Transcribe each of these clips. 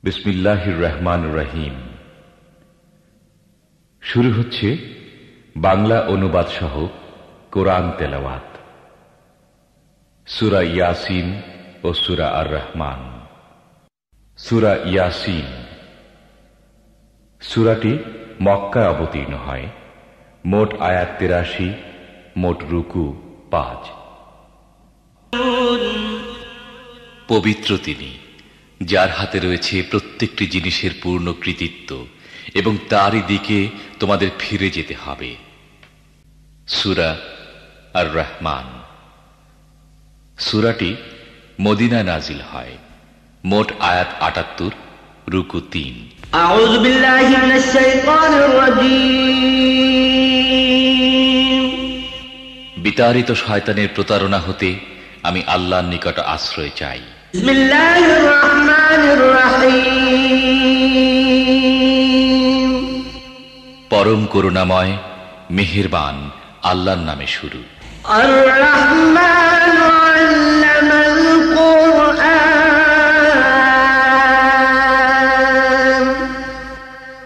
বিসমিল্লাহির রহমানির রহিম। শুরু হচ্ছে বাংলা অনুবাদ সহ কোরআন তেলাওয়াত। সূরা ইয়াসিন ও সূরা আর রহমান। সূরা ইয়াসিন সূরাটি মক্কায় অবতীর্ণ হয়। মোট আয়াত ৮৩, মোট রুকু ৫। পবিত্র তিনি, যার হাতে রয়েছে প্রত্যেকটি জিনিসের পূর্ণ কৃতিত্ব এবং তারই দিকে তোমাদের ফিরে যেতে হবে। সূরা আর রহমান। সূরাটি মদিনায় নাজিল হয়। মোট আয়াত ৭৮, রুকু ৩। আউযু বিল্লাহি মিনাশ শাইতানির রাজীম। বিতাড়িত শয়তানের প্রতারণা হতে আমি আল্লাহর নিকট আশ্রয় চাই। বিসমিল্লাহির রহমানির রহিম। পরম করুণাময় মেহেরবান আল্লাহর নামে শুরু। আর রহমান আল্লামাল কুরআন।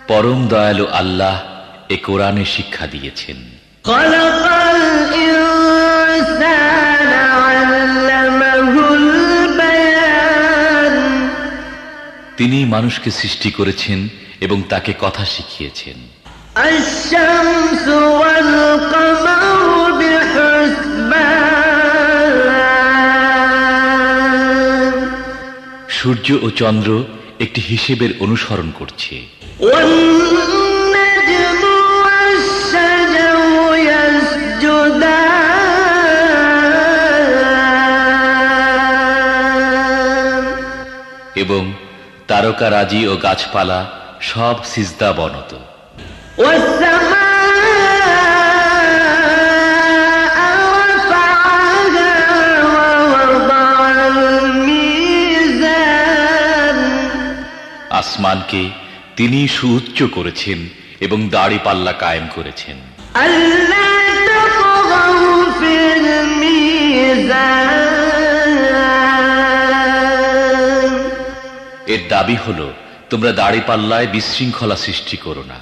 পরম দয়ালু আল্লাহ এ কোরআনে শিক্ষা দিয়েছেন। খালাকাল ইনসানা আল্লামাহুল বায়ান। তিনি মানুষকে সৃষ্টি করেছেন এবং তাকে কথা শিখিয়েছেন। আশ-শামসু ওয়াল কামারু বিহুসবান। সূর্য ও চন্দ্র একটি হিসেবের অনুসরণ করছে। ওয়ান নাজমু ওয়াশ-শাজারু ইয়াসজুদান। এবং তারকারাজি ও গাছপালা সব সিজদা বনত। আসমানকে তিনি সুউচ্চ করেছেন এবং দাড়ি পাল্লা কায়েম করেছেন। এর দাবি হল, তোমরা দাড়ি পাল্লায় বিশৃঙ্খলা সৃষ্টি করো না।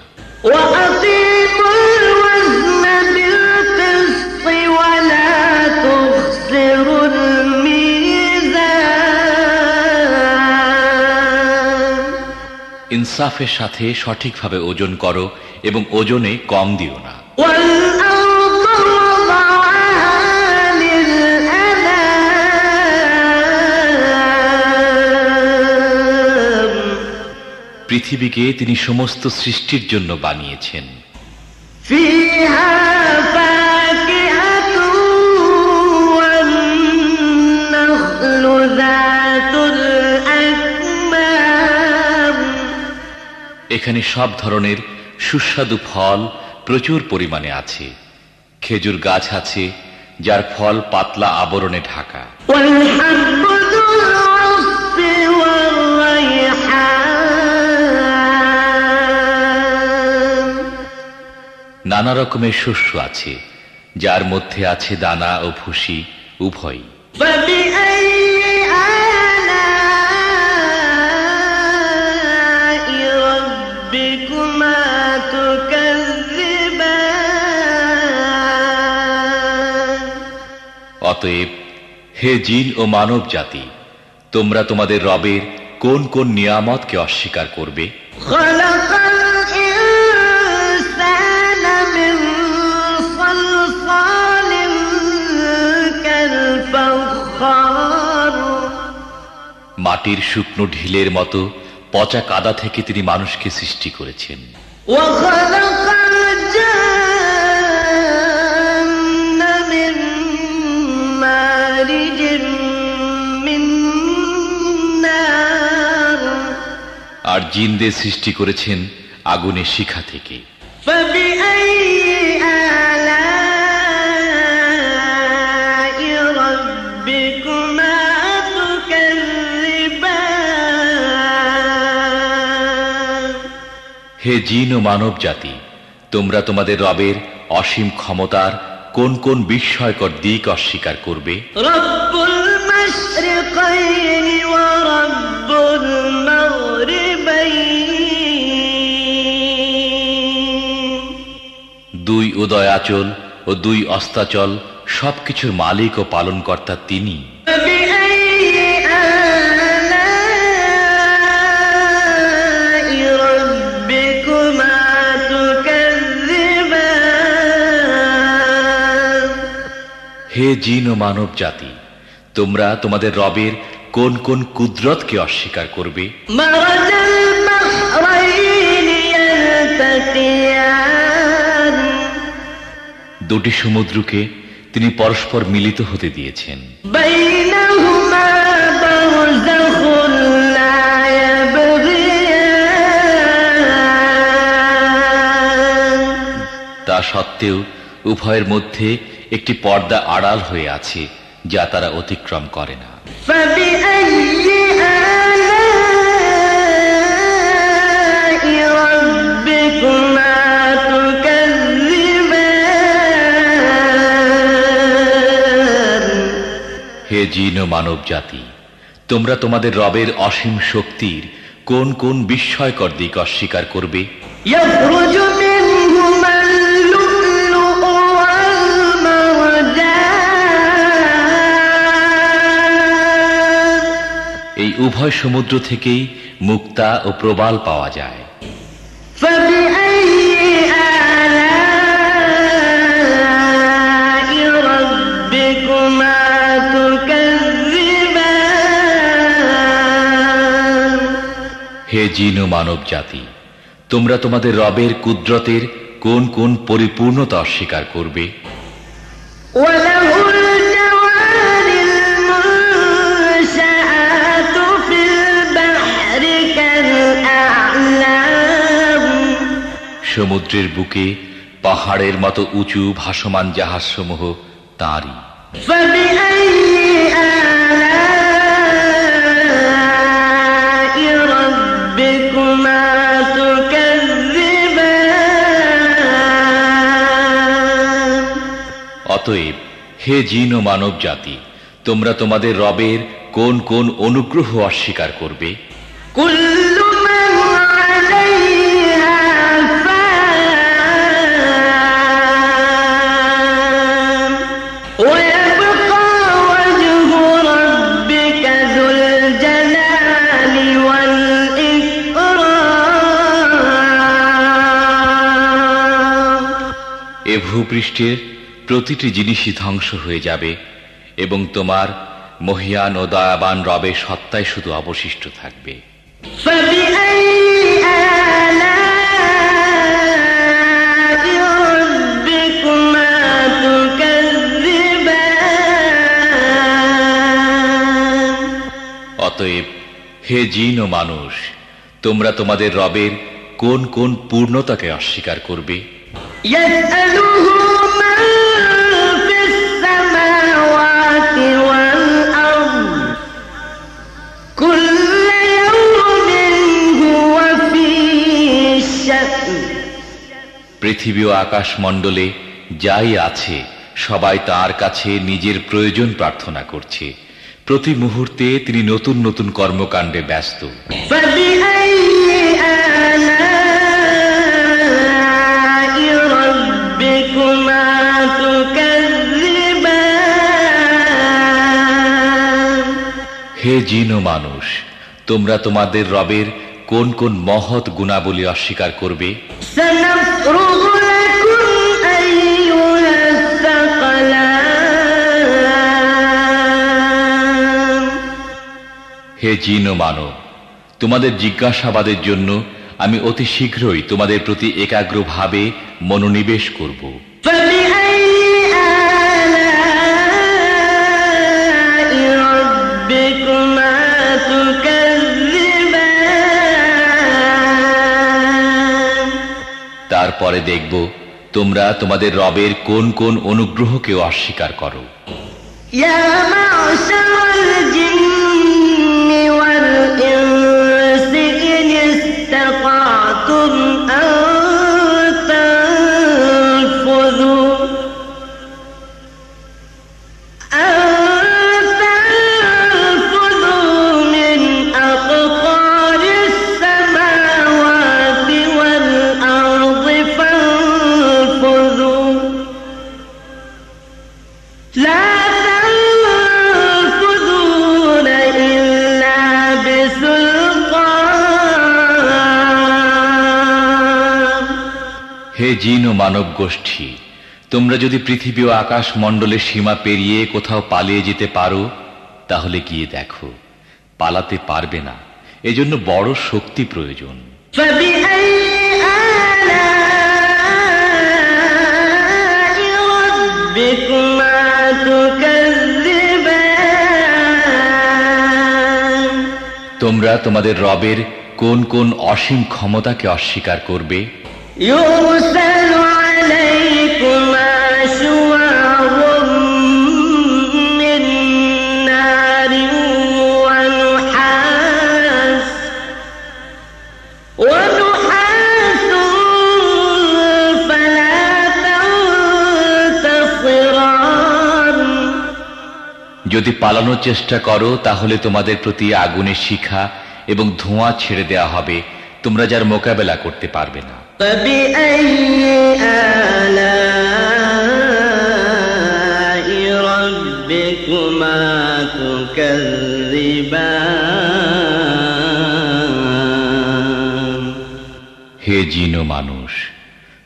ইনসাফের সাথে সঠিকভাবে ওজন করো এবং ওজনে কম দিও না। পৃথিবীকে তিনি সমস্ত সৃষ্টির জন্য বানিয়েছেন। এখানে সব ধরনের সুস্বাদু ফল প্রচুর পরিমাণে আছে। খেজুর গাছ আছে, যার ফল পাতলা আবরণে ঢাকা। নানা রকমের শস্য আছে, যার মধ্যে আছে দানা ও ভুসি উভয়ই। অতএব হে জিন ও মানব জাতি, তোমরা তোমাদের রবের কোন কোন নিয়ামতকে অস্বীকার করবে? মাটির শুকনো ঢিলের মতো পচা কাদা থেকে তিনি মানুষকে সৃষ্টি করেছেন। আর জিনদের সৃষ্টি করেছেন আগুনের শিখা থেকে। হে জিন ও মানব জাতি, তোমরা তোমাদের রবের অসীম ক্ষমতার কোন কোন বিস্ময়কর দিক অস্বীকার করবে? রব্বুল মাশরিকাইনি ওয়া রব্বুল মাগরিব উদয়াচল ও 2 অস্তাচল সবকিছুর মালিক ও পালনকর্তা তিনি। হে জিন ও মানব জাতি, তোমরা তোমাদের রবের কোন কোন কুদরতকে অস্বীকার করবে? দুটি সমুদ্রকে তিনি পরস্পর মিলিত হতে দিয়েছেন। তা সত্ত্বেও উভয়ের মধ্যে একটি পর্দা আড়াল হয়ে আছে, যা তারা অতিক্রম করে না। হে জিন ও মানব জাতি, তোমরা তোমাদের রবের অসীম শক্তির কোন কোন বিস্ময়কর দিক অস্বীকার করবে? এই উভয় সমুদ্র থেকেই মুক্তা ও প্রবাল পাওয়া যায়। হে জিন ও মানব জাতি, তোমরা তোমাদের রবের কুদরতের কোন কোন পরিপূর্ণতা অস্বীকার করবে? সমুদ্রের বুকে পাহাড়ের মতো উঁচু ভাসমান জাহাজসমূহ তাঁরই। অতএব হে জিন ও মানব জাতি, তোমরা তোমাদের রবের কোন কোন অনুগ্রহ অস্বীকার করবে? এ ভূপৃষ্ঠের প্রতিটি জিনিসই ধ্বংস হয়ে যাবে এবং তোমার মহিয়ান ও দয়াবান রবের সত্তাই শুধু অবশিষ্ট থাকবে। অতএব হে জিন ও মানুষ, তোমরা তোমাদের রবের কোন কোন পূর্ণতাকে অস্বীকার করবে? পৃথিবী ও আকাশমণ্ডলে যাই আছে সবাই তার কাছে নিজের প্রয়োজন প্রার্থনা করছে। প্রতি মুহূর্তে তিনি নতুন নতুন কর্মকাণ্ডে ব্যস্ত। হে জিন ও মানুষ, তোমরা তোমাদের রবের কোন কোন মহৎ গুণাবলী অস্বীকার করবে? হে জিন ও মানব, তোমাদের জিজ্ঞাসাবাদের জন্য আমি অতি শীঘ্রই তোমাদের প্রতি একাগ্রভাবে মনোনিবেশ করব। তারপরে দেখব তোমরা তোমাদের রবের কোন কোন অনুগ্রহকে অস্বীকার করো। জিন ও মানব গোষ্ঠী, তোমরা যদি পৃথিবী ও আকাশ মণ্ডলের সীমা পেরিয়ে কোথাও পালিয়ে যেতে পারো তাহলে গিয়ে দেখো, পালাতে পারবে না, এজন্য বড় শক্তি প্রয়োজন। তোমরা তোমাদের রবের কোন কোন অসীম ক্ষমতাকে অস্বীকার করবে? যদি পালানোর চেষ্টা করো তাহলে তোমাদের প্রতি আগুনের শিখা এবং ধোঁয়া ছেড়ে দেয়া হবে, তোমরা যার মোকাবেলা করতে পারবে না। হে জিন ও মানুষ,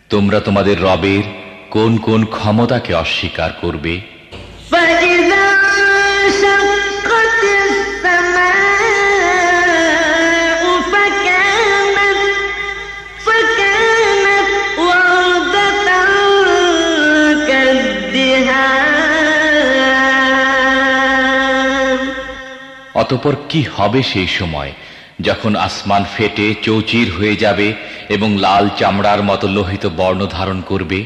তোমরা তোমাদের রবের কোন কোন ক্ষমতাকে অস্বীকার করবে? অতঃপর কি হবে সেই সময় যখন আসমান ফেটে চৌচির হয়ে যাবে এবং লাল চামড়ার মতো লোহিত বর্ণ ধারণ করবে?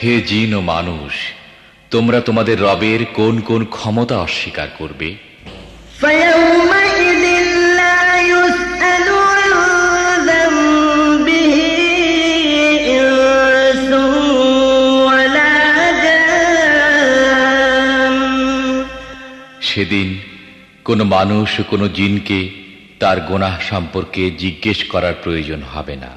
হে জিন ও মানুষ, তোমরা তোমাদের রবের কোন কোন ক্ষমতা অস্বীকার করবে? সেদিন কোন মানুষ ও কোন জিনকে তার গুনাহ সম্পর্কে জিজ্ঞেস করার প্রয়োজন হবে না।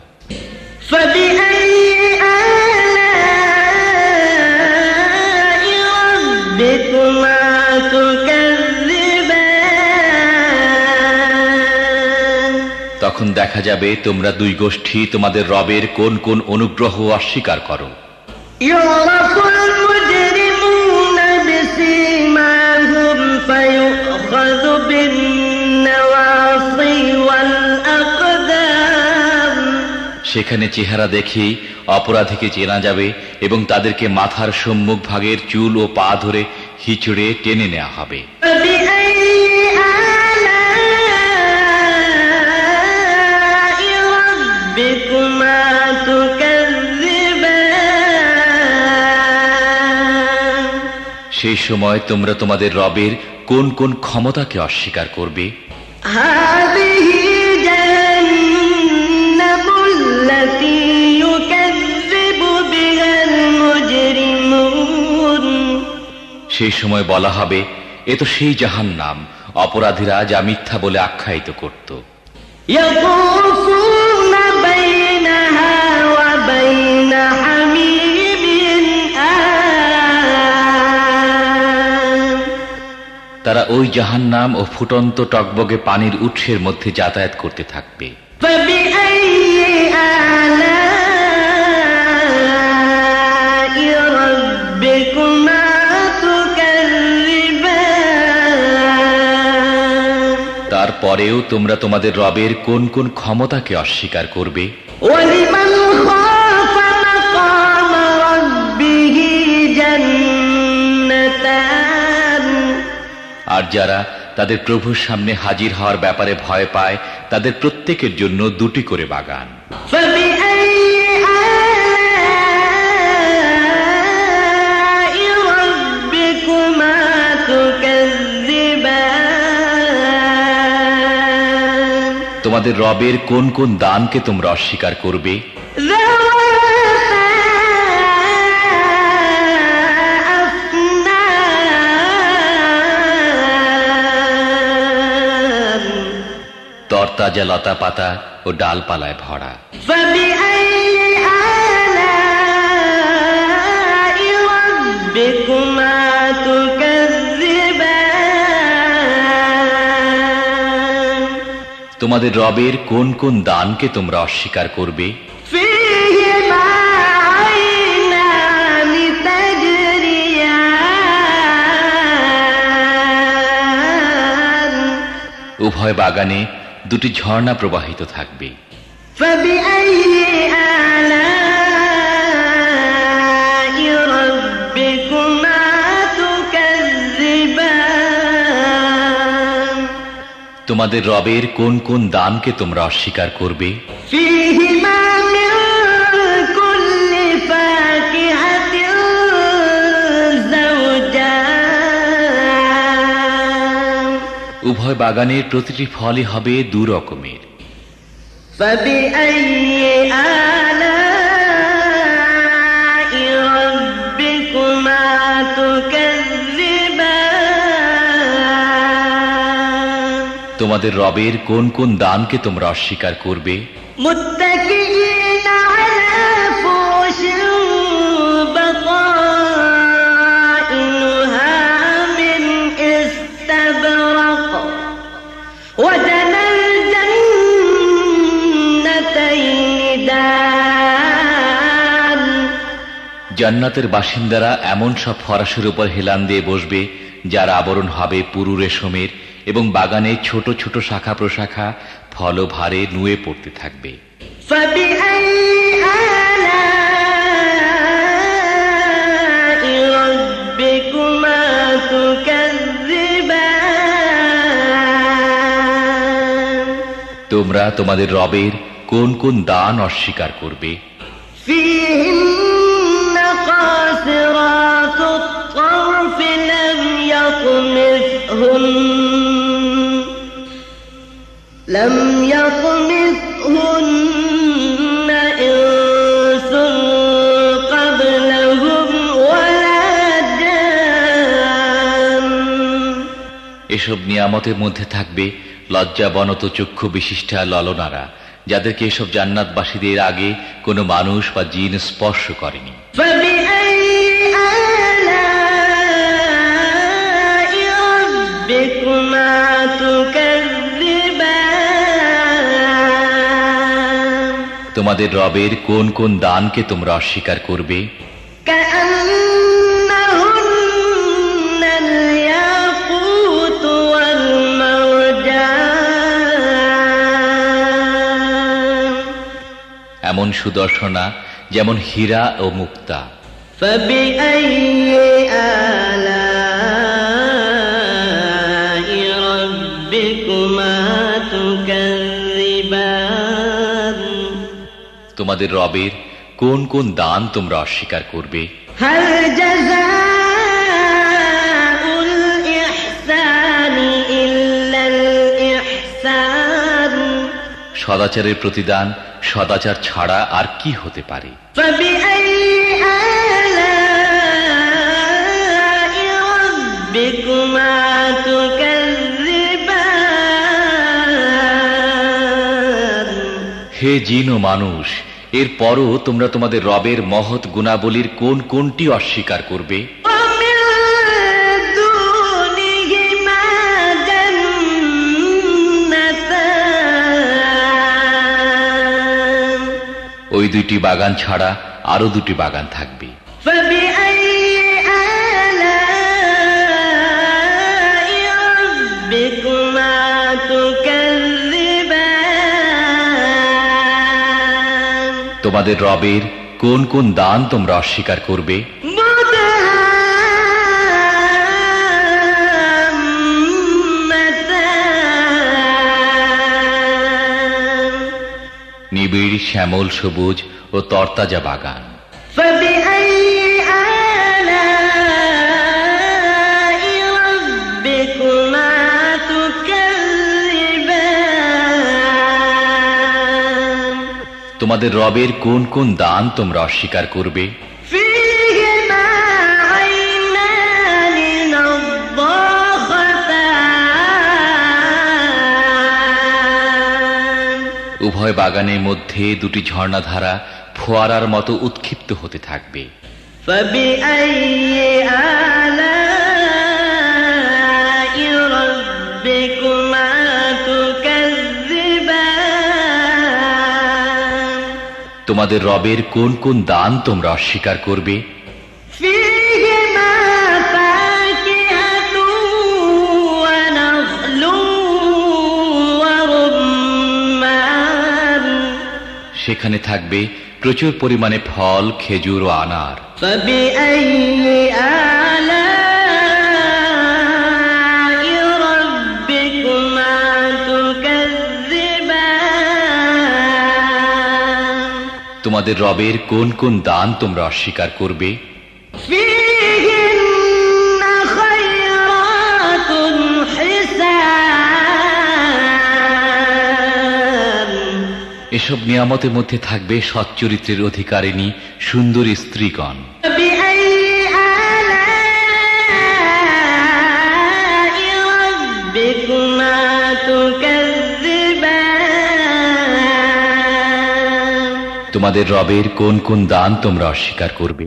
তখন দেখা যাবে তোমরা দুই গোষ্ঠী তোমাদের রবের কোন কোন অনুগ্রহ অস্বীকার করো। সেখানে চেহারা দেখেই অপরাধীকে চেনা যাবে এবং তাদেরকে মাথার সম্মুখ ভাগের চুল ও পা ধরে হিচড়ে টেনে নেওয়া হবে। সেই সময় তোমরা তোমাদের রবের কোন কোন ক্ষমতাকে অস্বীকার করবে? সেই সময় বলা হবে, এ তো সেই জাহান্নাম, অপরাধীরা যা মিথ্যা বলে আখ্যায়িত করত। তারা ওই জাহান্নাম ও ফুটন্ত টকবগে পানির উৎসের মধ্যে যাতায়াত করতে থাকবে। তারপরেও তোমরা তোমাদের রবের কোন কোন ক্ষমতাকে অস্বীকার করবে? আর যারা তাদের প্রভুর সামনে হাজির হওয়ার ব্যাপারে ভয় পায় তাদের প্রত্যেকের জন্য দুটি করে বাগান। তোমাদের রবের কোন কোন দানকে তোমরা অস্বীকার করবে? তরতাজা লতা পাতা ও ডালপালায় ভরা। ربكما تكذبان তোমাদের রবের কোন কোন দানকে তোমরা অস্বীকার করবে? فيهما عينان تجريان উভয় বাগানে দুটি ঝর্ণা প্রবাহিত থাকবে। فبأي آلاء ربكما تكذبان তোমাদের রবের কোন কোন দানকে তোমরা অস্বীকার করবে? فيهما من كل فاكهة زوجان উভয় বাগানের প্রতিটি ফলই হবে দু রকমের। فبأي آلاء ربكما تكذبان তোমাদের রবের কোন কোন দানকে তোমরা অস্বীকার করবে? متكئين على فرش بطائنها من استبرق وجنى الجنتين دان জান্নাতের বাসিন্দারা এমন সব ফরাসের উপর হেলান দিয়ে বসবে যার আবরণ হবে পুরু রেশমের, এবং বাগানে ছোট ছোট শাখা প্রশাখা ফলভারে নুয়ে পড়তে থাকবে। فبأي آلاء ربكما تكذبان তোমরা তোমাদের রবের কোন কোন দান অস্বীকার করবে? فيهن قاصرات الطرف لم يطمثهن إنس قبلهم ولا جان এসব নিয়ামতের মধ্যে থাকবে লজ্জাবনত চক্ষু বিশিষ্টা ললনারা, যাদেরকে এসব জান্নাতবাসীদের আগে কোনো মানুষ বা জিন স্পর্শ করেনি। فبأي آلاء ربكما تكذبان তোমাদের রবের কোন কোন দানকে তোমরা অস্বীকার করবে? كأنهن الياقوت والمرجان এমন সুদর্শনা যেমন হীরা ও মুক্তা। فبأي آلاء ربكما تكذبان তোমাদের রবের কোন কোন দান তোমরা অস্বীকার করবে? هل جزاء الإحسان إلا الإحسان সদাচারের প্রতিদান সদাচার ছাড়া আর কি হতে পারে? فبأي آلاء ربكما تكذبان হে জিন ও মানুষ, এরপরও তোমরা তোমাদের রবের মহৎ গুণাবলীর কোন কোনটি অস্বীকার করবে? ومن دونهما جنتان ওই দুইটি বাগান ছাড়া আরো দুটি বাগান থাকবে। فبأي آلاء ربكما تكذبان তোমাদের রবের কোন কোন দান তোমরা অস্বীকার করবে? مدهامتان নিবিড় শ্যামল সবুজ ও তরতাজা বাগান। فبأي آلاء ربكما تكذبان তোমাদের রবের কোন কোন দান তোমরা অস্বীকার করবে? فيهما عينان نضاختان উভয় বাগানের মধ্যে দুটি ঝর্ণাধারা ফোয়ারার মতো উৎক্ষিপ্ত হতে থাকবে। فبأي آلاء ربكما تكذبان তোমাদের রবের কোন কোন দান তোমরা অস্বীকার করবে? فيهما فاكهة ونخل ورمان সেখানে থাকবে প্রচুর পরিমাণে ফল, খেজুর ও আনার। فبأي آلاء ربكما تكذبان তোমাদের রবের কোন কোন দান তোমরা অস্বীকার করবে? فيهن خيرات حسان এসব নিয়ামতের মধ্যে থাকবে সচ্চরিত্রের অধিকারিণী সুন্দরী স্ত্রীগণ। فبأي آلاء ربكما تكذبان তোমাদের রবের কোন কোন দান তোমরা অস্বীকার করবে?